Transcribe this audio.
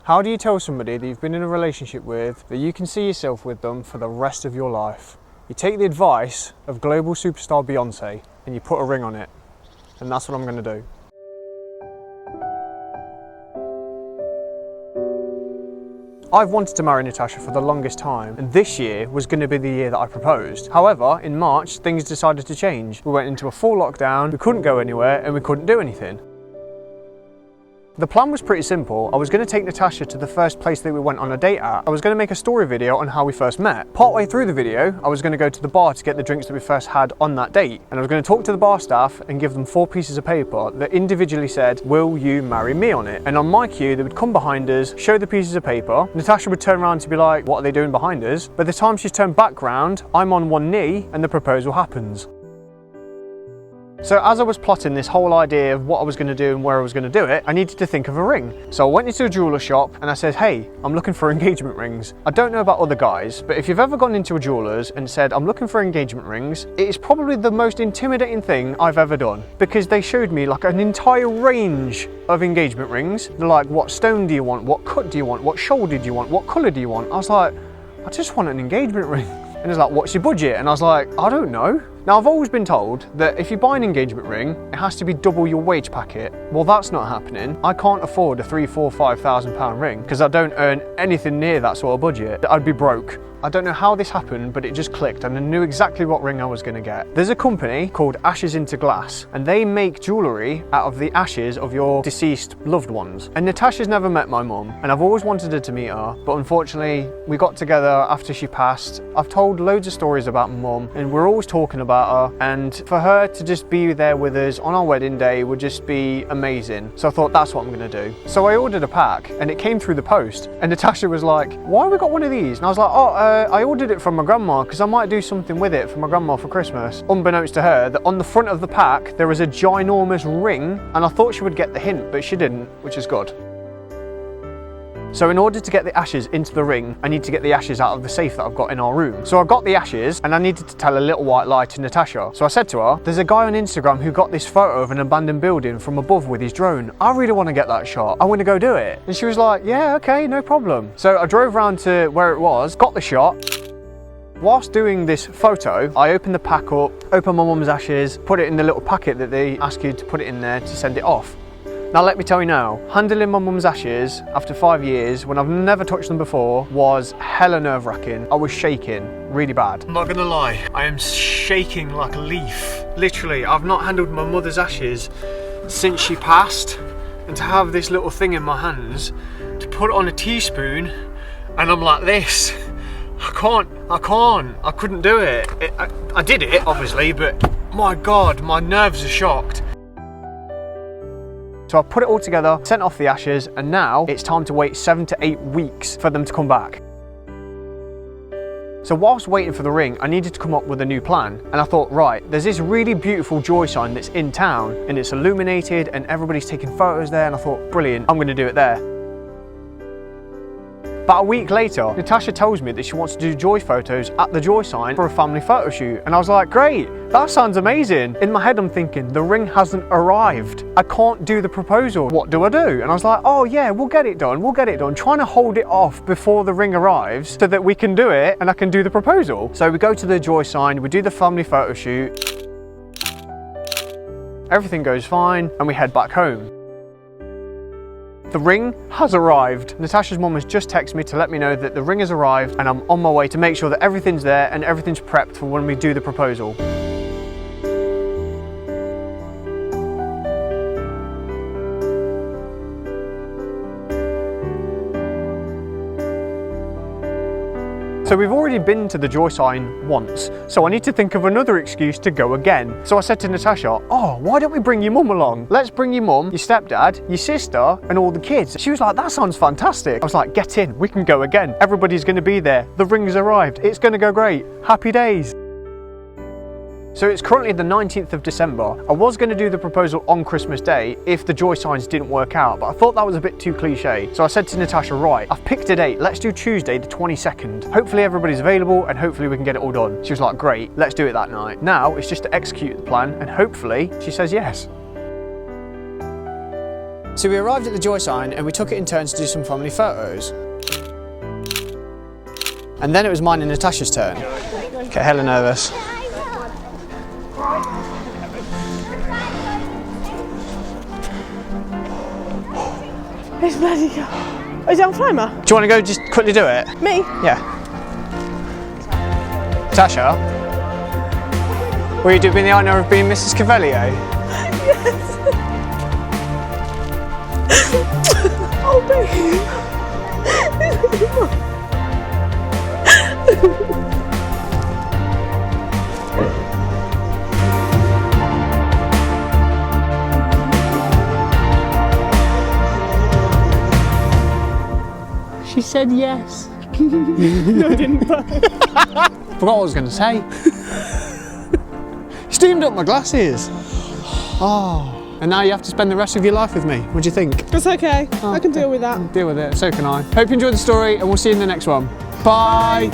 How do you tell somebody that you've been in a relationship with that you can see yourself with them for the rest of your life? You take the advice of global superstar Beyoncé and you put a ring on it. And that's what I'm going to do. I've wanted to marry Natasha for the longest time, and this year was going to be the year that I proposed. However, in March, things decided to change. We went into a full lockdown, we couldn't go anywhere, and we couldn't do anything. The plan was pretty simple. I was going to take Natasha to the first place that we went on a date at. I was going to make a story video on how we first met. Partway through the video, I was going to go to the bar to get the drinks that we first had on that date. And I was going to talk to the bar staff and give them 4 pieces of paper that individually said, "Will you marry me?" on it. And on my cue, they would come behind us, show the pieces of paper. Natasha would turn around to be like, "What are they doing behind us?" By the time she's turned back round, I'm on one knee and the proposal happens. So as I was plotting this whole idea of what I was going to do and where I was going to do it, I needed to think of a ring. So I went into a jeweler shop and I said, "Hey, I'm looking for engagement rings." I don't know about other guys, but if you've ever gone into a jeweler's and said, "I'm looking for engagement rings," it is probably the most intimidating thing I've ever done, because they showed me like an entire range of engagement rings. They're like, "What stone do you want? What cut do you want? What shoulder do you want? What colour do you want?" I was like, "I just want an engagement ring." And it's like, "What's your budget?" And I was like, "I don't know." Now, I've always been told that if you buy an engagement ring, it has to be double your wage packet. Well, that's not happening. I can't afford a £3,000, £4,000, £5,000 ring because I don't earn anything near that sort of budget. I'd be broke. I don't know how this happened, but it just clicked and I knew exactly what ring I was going to get. There's a company called Ashes into Glass, and they make jewellery out of the ashes of your deceased loved ones. And Natasha's never met my mum, and I've always wanted her to meet her, but unfortunately we got together after she passed. I've told loads of stories about my mum, and we're always talking about her, and for her to just be there with us on our wedding day would just be amazing. So I thought, that's what I'm going to do. So I ordered a pack, and it came through the post, and Natasha was like, "Why have we got one of these?" And I was like, "Oh, I ordered it from my grandma because I might do something with it for my grandma for Christmas." Unbeknownst to her, that on the front of the pack there was a ginormous ring, and I thought she would get the hint, but she didn't, which is good. So in order to get the ashes into the ring, I need to get the ashes out of the safe that I've got in our room. So I got the ashes and I needed to tell a little white lie to Natasha. So I said to her, "There's a guy on Instagram who got this photo of an abandoned building from above with his drone. I really want to get that shot. I want to go do it." And she was like, "Yeah, okay, no problem." So I drove around to where it was, got the shot. Whilst doing this photo, I opened the pack up, opened my mum's ashes, put it in the little packet that they ask you to put it in there to send it off. Now let me tell you now, handling my mum's ashes after 5 years, when I've never touched them before, was hella nerve-wracking. I was shaking really bad. I'm not gonna lie, I am shaking like a leaf. Literally, I've not handled my mother's ashes since she passed, and to have this little thing in my hands, to put it on a teaspoon, and I'm like this. I couldn't do it. I did it, obviously, but my God, my nerves are shocked. So I put it all together, sent off the ashes, and now it's time to wait 7 to 8 weeks for them to come back. So whilst waiting for the ring, I needed to come up with a new plan. And I thought, right, there's this really beautiful joy sign that's in town, and it's illuminated, and everybody's taking photos there, and I thought, brilliant, I'm gonna do it there. About a week later, Natasha tells me that she wants to do joy photos at the joy sign for a family photo shoot. And I was like, great, that sounds amazing. In my head, I'm thinking, the ring hasn't arrived. I can't do the proposal. What do I do? And I was like, oh yeah, we'll get it done. We'll get it done. Trying to hold it off before the ring arrives so that we can do it and I can do the proposal. So we go to the joy sign, we do the family photo shoot. Everything goes fine and we head back home. The ring has arrived. Natasha's mum has just texted me to let me know that the ring has arrived and I'm on my way to make sure that everything's there and everything's prepped for when we do the proposal. So we've already been to the joy sign once, so I need to think of another excuse to go again. So I said to Natasha, oh, why don't we bring your mum along? Let's bring your mum, your stepdad, your sister, and all the kids. She was like, that sounds fantastic. I was like, get in, we can go again. Everybody's gonna be there. The ring's arrived. It's gonna go great. Happy days. So it's currently the 19th of December. I was going to do the proposal on Christmas Day if the joy signs didn't work out, but I thought that was a bit too cliche. So I said to Natasha, right, I've picked a date. Let's do Tuesday the 22nd. Hopefully everybody's available and hopefully we can get it all done. She was like, great, let's do it that night. Now it's just to execute the plan and hopefully she says yes. So we arrived at the joy sign and we took it in turns to do some family photos. And then it was mine and Natasha's turn. Get hella nervous. It's bloody go. Oh, is it on timer? Do you want to go just quickly do it? Me? Yeah. Natasha, will you do me the honour of being Mrs. Cavalier? Yes. Oh, babe. She said yes. No, I didn't. Forgot what I was going to say. Steamed up my glasses. Oh. And now you have to spend the rest of your life with me. What do you think? It's okay. I can deal with that. Deal with it. So can I. Hope you enjoyed the story and we'll see you in the next one. Bye.